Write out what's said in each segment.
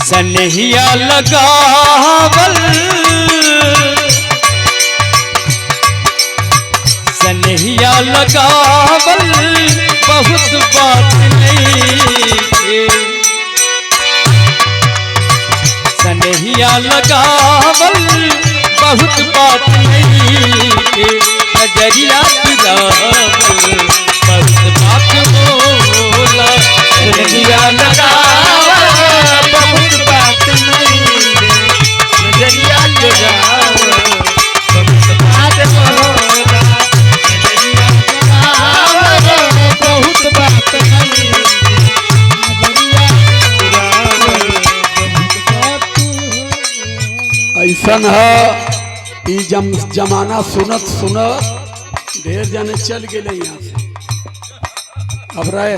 सनहिया लगावल सनहिया लगावल बहुत बात नहीं है। सनहिया लगावल बहुत बात नहीं है। नजरिया गिरावल बहुत बात बोला। सनहिया लगावल बहुत बात नहीं है। नजरिया गिरावल बहुत बात बोला। नजरिया गिरावल बहुत बात नहीं है। नजरिया गिरावल बहुत बात। ऐसा है ई जमाना सुनत सुनत ढेर जाने चल गए यहाँ से। अब रहे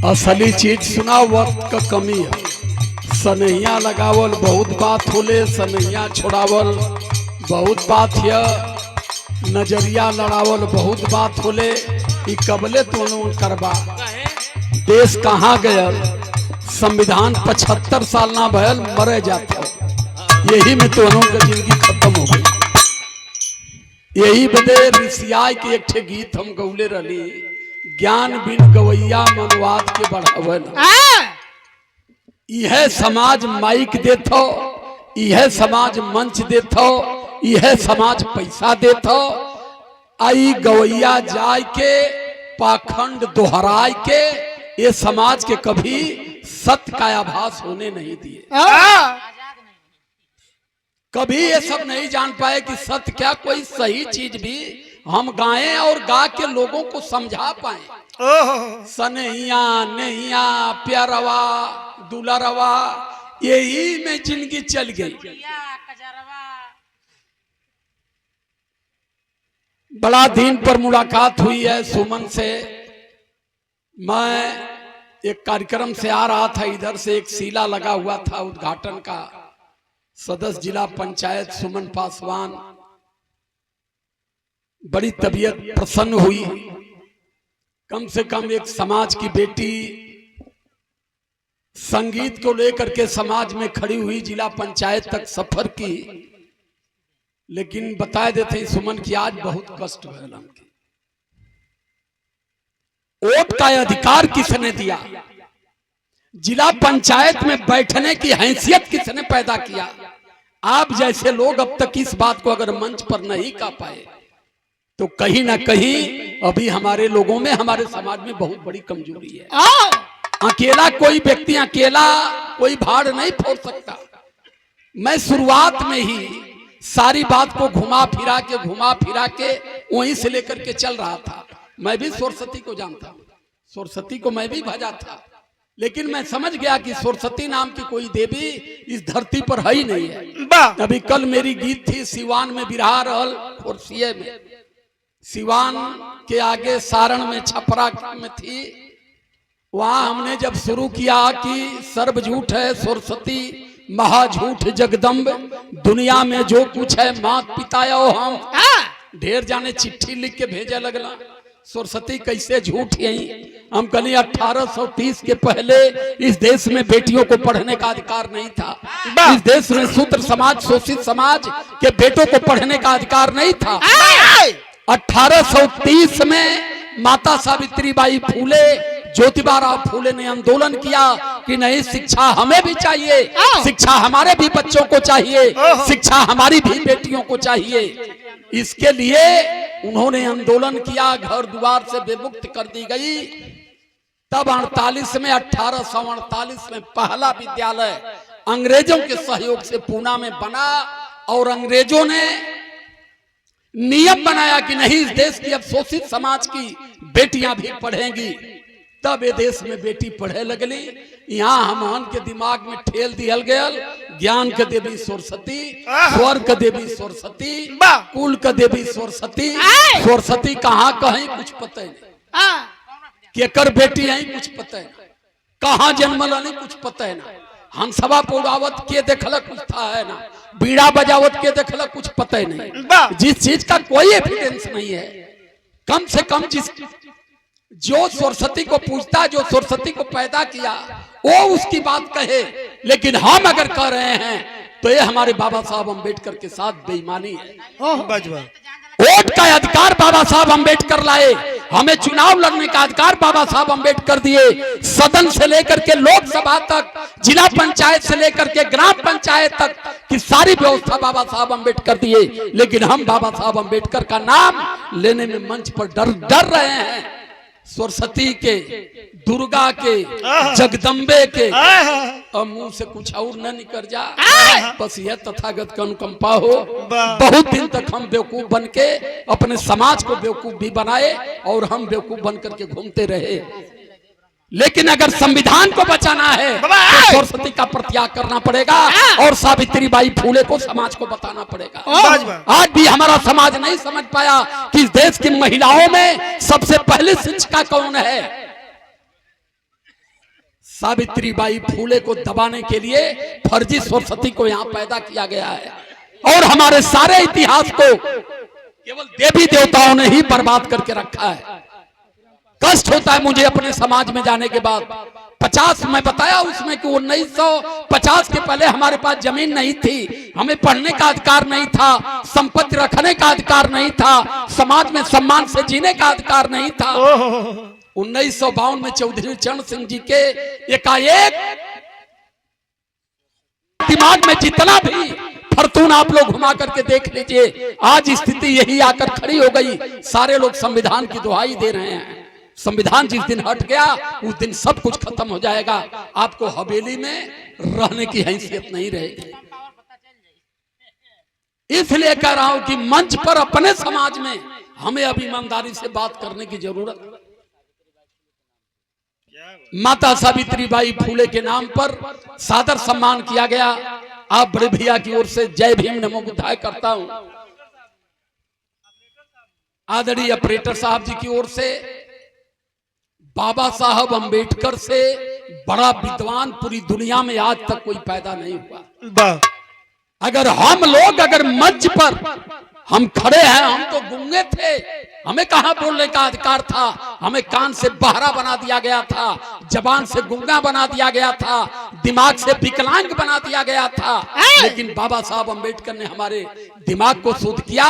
असली चीज सुना, वक्त का कमी है। सनहिया लगावल बहुत बात होले, सनहिया छोड़ावल बहुत बात है, नजरिया लड़ावल बहुत बात होले। ई कबले तो करबा देश कहाँ गया? संविधान 75 साल ना भयल मरे जाते, यही में दोनों की जिंदगी खत्म हो गई। यही बदे ऋषियाय के एक ठे गीत हम गौले रही, ज्ञान बिन गवैया मनवाद के बढ़ावन। यह समाज माइक देथो, यह समाज मंच देथो, यह समाज पैसा देथो। आई गवैया जाय के पाखंड दोहराय के ये समाज के कभी सत्य का आभास होने नहीं दिए। कभी ये सब नहीं जान पाए कि सत्य क्या, कोई सही चीज भी हम गाएं और गा के लोगों को समझा पाए। सनहिया नहिया प्यारवा दुलरवा यही में जिंदगी चल गई। बड़ा दिन पर मुलाकात हुई है सुमन से। मैं एक कार्यक्रम से आ रहा था, इधर से एक शीला लगा हुआ था उद्घाटन का। सदस्य जिला पंचायत सुमन पासवान, बड़ी तबीयत प्रसन्न हुई। कम से कम एक समाज की बेटी संगीत को लेकर के समाज में खड़ी हुई, जिला पंचायत तक सफर की। लेकिन बता देते सुमन की आज बहुत कष्ट हुआ। वोट का अधिकार किसने दिया? जिला पंचायत में बैठने की हैसियत किसने पैदा किया? आप जैसे लोग अब तक इस बात को अगर मंच पर नहीं कह पाए तो कहीं ना कहीं अभी हमारे लोगों में, हमारे समाज में बहुत बड़ी कमजोरी है। अकेला कोई व्यक्ति, अकेला कोई भाड़ नहीं फोड़ सकता। मैं शुरुआत में ही सारी बात को घुमा फिरा के वहीं से लेकर के चल रहा था। मैं भी सरस्वती को जानता हूँ, सरस्वती को मैं भी भजा था, लेकिन मैं समझ गया कि सरस्वती नाम की कोई देवी इस धरती पर है ही नहीं है। अभी कल मेरी गीत थी सिवान में बिरहा रहल खोरसिए में, सिवान के आगे सारण में छपरा में थी। वहां हमने जब शुरू किया कि सर्व झूठ है सरस्वती महाझूठ जगदम्ब, दुनिया में जो कुछ है मात पितायो हम। ढेर जाने चिट्ठी लिख के भेजे लगला, सरस्वती कैसे झूठ यही। हम कहीं 1830 के पहले इस देश में बेटियों को पढ़ने का अधिकार नहीं था। इस देश में शूद्र समाज, शोषित समाज के बेटों को पढ़ने का अधिकार नहीं था। 1830 में माता सावित्रीबाई फूले, ज्योतिबा फूले ने आंदोलन किया कि नहीं, शिक्षा हमें भी चाहिए, शिक्षा हमारे भी बच्चों को चाहिए, शिक्षा हमारी भी बेटियों को चाहिए। इसके लिए उन्होंने आंदोलन किया, घर द्वार से बेमुक्त कर दी गई। तब 1848 में पहला विद्यालय अंग्रेजों के सहयोग से पूना में बना और अंग्रेजों ने नियम बनाया कि नहीं, इस देश की अब शोषित समाज की बेटियां भी पढ़ेंगी। तब ये देश में बेटी पढ़े लगली। यहाँ हमहन के दिमाग में ठेल दियल गया, ज्ञान के देवी सरस्वती, स्वर के देवी सरस्वती, कुल के देवी सरस्वती। सरस्वती कहाँ कहीं कुछ पता नहीं, केकर बेटी है कुछ पता है, कहाँ जन्मल नहीं कुछ पता है ना। हंसवा पौड़ावत के देखल कुछ था है ना, बीड़ा बजावत के देखल कुछ पता ही नहीं। जिस चीज का कोई एविडेंस नहीं है, कम से कम जिस जो सरस्वती को पूजता, जो सरस्वती को पैदा किया, वो उसकी बात कहे। लेकिन हम अगर कह रहे हैं तो ये हमारे बाबा साहब अम्बेडकर के साथ बेईमानी है। वोट का अधिकार बाबा साहब अम्बेडकर लाए, हमें चुनाव लड़ने का अधिकार बाबा साहब अम्बेडकर दिए। सदन से लेकर के लोकसभा तक, जिला पंचायत से लेकर के ग्राम पंचायत तक की सारी व्यवस्था बाबा साहब अम्बेडकर दिए। लेकिन हम बाबा साहब अम्बेडकर का नाम लेने में मंच पर डर रहे हैं। सरस्वती के, दुर्गा के, जगदम्बे के, और मुंह से कुछ और न निकल जा, बस यह तथागत का अनुकंपा हो। बहुत दिन तक हम बेवकूफ बन के अपने समाज को बेवकूफ भी बनाए और हम बेवकूफ बन करके घूमते रहे। लेकिन अगर संविधान को बचाना है तो सरस्वती का प्रत्याग करना पड़ेगा और सावित्रीबाई फूले को समाज को बताना पड़ेगा। आज भी हमारा समाज नहीं समझ पाया कि इस देश की महिलाओं में सबसे पहले शिक्षिका कौन है। सावित्रीबाई फूले को दबाने के लिए फर्जी सरस्वती को यहाँ पैदा किया गया है और हमारे सारे इतिहास को केवल देवी देवताओं ने ही बर्बाद करके रखा है। कष्ट होता है मुझे अपने समाज में जाने के बाद। 50 मैं बताया उसमें कि 1950 के पहले हमारे पास जमीन नहीं थी, हमें पढ़ने का अधिकार नहीं था, संपत्ति रखने का अधिकार नहीं था, समाज में सम्मान से जीने का अधिकार नहीं था। 1952 में चौधरी चरण सिंह जी के एकाएक दिमाग में जितना भी फरतून आप लोग घुमा करके देख लीजिए, आज स्थिति यही आकर खड़ी हो गई। सारे लोग संविधान की दुहाई दे रहे हैं। संविधान जिस दिन हट गया उस दिन सब कुछ खत्म हो जाएगा। आपको हवेली में रहने की हैसियत नहीं रहेगी। इसलिए कह रहा हूं कि मंच पर अपने समाज में हमें अब ईमानदारी से बात करने की जरूरत है। माता सावित्रीबाई फूले के नाम पर सादर सम्मान किया गया। आप बड़े भैया की ओर से जय भीम नमो बुद्धाय करता हूं। आदरणीय ऑपरेटर साहब जी की ओर से बाबा साहब अंबेडकर से बड़ा विद्वान पूरी दुनिया में आज तक कोई पैदा नहीं हुआ। अगर हम लोग अगर मंच पर हम खड़े हैं, हम तो गूंगे थे, हमें कहां बोलने का अधिकार था। हमें कान से बहरा बना दिया गया था, जबान से गूंगा बना दिया गया था, दिमाग से विकलांग बना दिया गया था। लेकिन बाबा साहब अंबेडकर ने हमारे दिमाग को शुद्ध किया,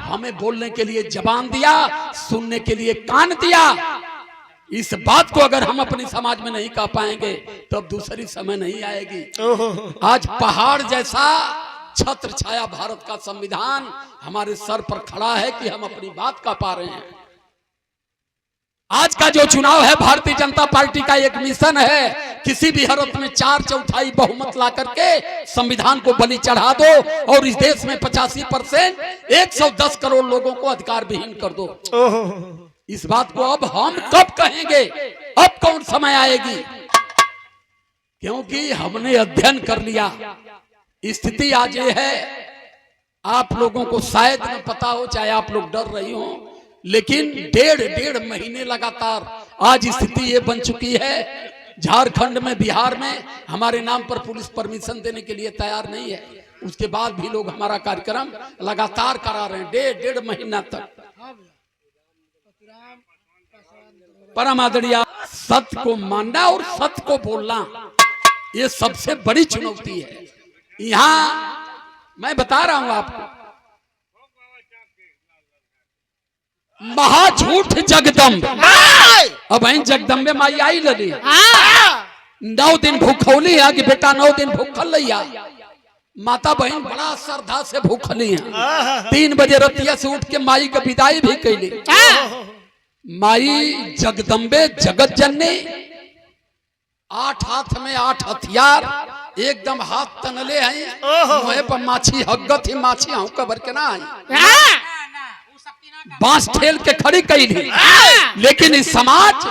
हमें बोलने के लिए जबान दिया, सुनने के लिए कान दिया। इस बात को अगर हम अपने समाज में नहीं कह पाएंगे तो अब दूसरी समय नहीं आएगी। आज पहाड़ जैसा छत्र छाया भारत का संविधान हमारे सर पर खड़ा है कि हम अपनी बात कह पा रहे हैं। आज का जो चुनाव है, भारतीय जनता पार्टी का एक मिशन है, किसी भी हालत में 4/4 बहुमत ला करके संविधान को बलि चढ़ा दो और इस देश में 85% 110 करोड़ लोगों को अधिकार विहीन कर दो। इस बात को अब हम कब कहेंगे, अब कौन समय आएगी? क्योंकि हमने अध्ययन कर लिया। स्थिति आज ये है, आप लोगों को शायद न पता हो, चाहे आप लोग डर रही हो, लेकिन डेढ़ महीने लगातार आज स्थिति ये बन चुकी है। झारखंड में, बिहार में हमारे नाम पर पुलिस परमिशन देने के लिए तैयार नहीं है। उसके बाद भी लोग हमारा कार्यक्रम लगातार करा रहे हैं, डेढ़ महीना तक। परम आदरणीय, सत्य को मानना और सत्य को बोलना ये सबसे बड़ी चुनौती है। यहाँ मैं बता रहा हूं आपको, महाझूठ जगदम्ब। अब जगदम्बे माई आई लली 9 दिन भूखौली है कि बेटा 9 दिन भूखल लिया। माता बहन बड़ा श्रद्धा से भूखली है। 3 बजे रतिया से उठ के माई का विदाई भी कैली। माई जगदम्बे जगत जननी, 8 हाथ में 8 हथियार, एकदम हाथ तनले हैं, मुहे पर माछी हगत ही माछी हूं कबर के ना आई, बांस ठेल के खड़ी कैली। लेकिन इस समाज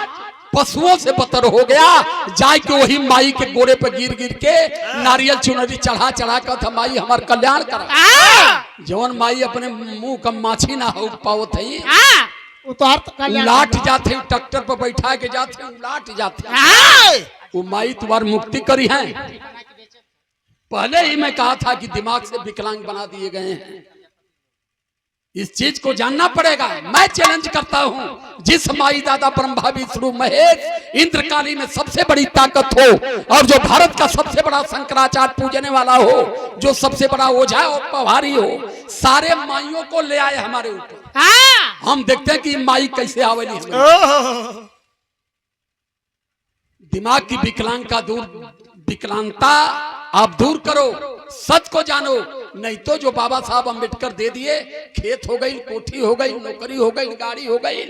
पशुओं से बदतर हो गया। जाय के वही माई के गोड़े पे गिर के नारियल चुनरी चढ़ा कर माई हमार कल्याण करा। जवन माई अपने मुंह का माछी ना हो पावत है, उलाट जाते, ट्रैक्टर पर बैठा के जाते, उलाट जाते। वो माई तुम्हारी मुक्ति करी है। पहले ही मैं कहा था कि दिमाग से विकलांग बना दिए गए हैं। इस चीज को जानना पड़ेगा। मैं चैलेंज करता हूं, जिस माई दादा ब्रह्मा विष्णु महेश इंद्रकाली में सबसे बड़ी ताकत हो, और जो भारत का सबसे बड़ा शंकराचार्य पूजने वाला हो, जो सबसे बड़ा ओझा और पवारी हो, सारे माइयों को ले आए हमारे ऊपर। हम देखते हैं कि माई कैसे आवेली। दिमाग की विकलांगता आप दूर करो, सच को जानो। नहीं तो जो बाबा साहब अम्बेडकर दे दिए, खेत हो गई, कोठी हो गई, नौकरी हो गई, गाड़ी हो गई,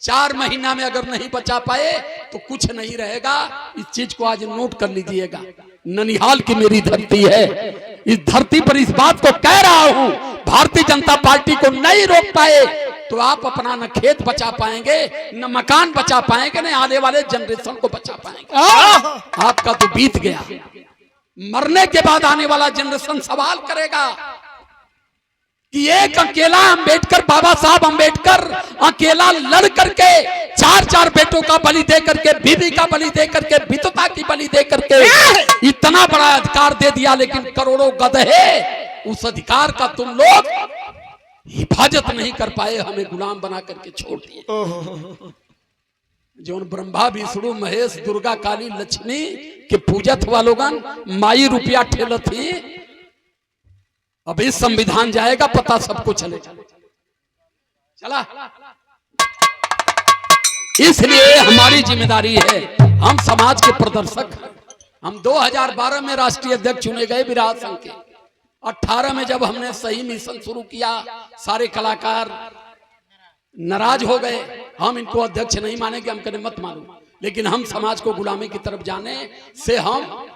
4 महीना में अगर नहीं बचा पाए तो कुछ नहीं रहेगा। इस चीज को आज नोट कर लीजिएगा। ननिहाल की मेरी धरती है, इस धरती पर इस बात को कह रहा हूं, भारतीय जनता पार्टी को नहीं रोक पाए तो आप अपना न खेत बचा पाएंगे, न मकान बचा पाएंगे, न आने वाले जनरेशन को बचा पाएंगे। आपका तो बीत गया। मरने के बाद आने वाला जनरेशन सवाल करेगा कि एक अकेला अम्बेडकर, बाबा साहब अम्बेडकर अकेला लड़ करके 4 बेटों का बलि दे करके, बीवी का बलि दे करके, विधवा की बलि दे करके इतना बड़ा अधिकार दे दिया, लेकिन करोड़ों गधे उस अधिकार का तुम लोग हिफाजत नहीं कर पाए, हमें गुलाम बना करके छोड़ दिए। जो ब्रह्मा विष्णु महेश दुर्गा काली लक्ष्मी के पूजत हुआ लोगन माई रुपया ठेल थी। अभी संविधान जाएगा, पता सबको चलेगा। चला, इसलिए हमारी जिम्मेदारी है, हम समाज के प्रदर्शक हैं। हम 2012 में राष्ट्रीय अध्यक्ष चुने गए विराट संघ के। 18 में जब हमने सही मिशन शुरू किया, सारे कलाकार नाराज हो गए। हम इनको अध्यक्ष नहीं मानेंगे, हम कहें मत मानो, लेकिन हम समाज को गुलामी की तरफ जाने से हम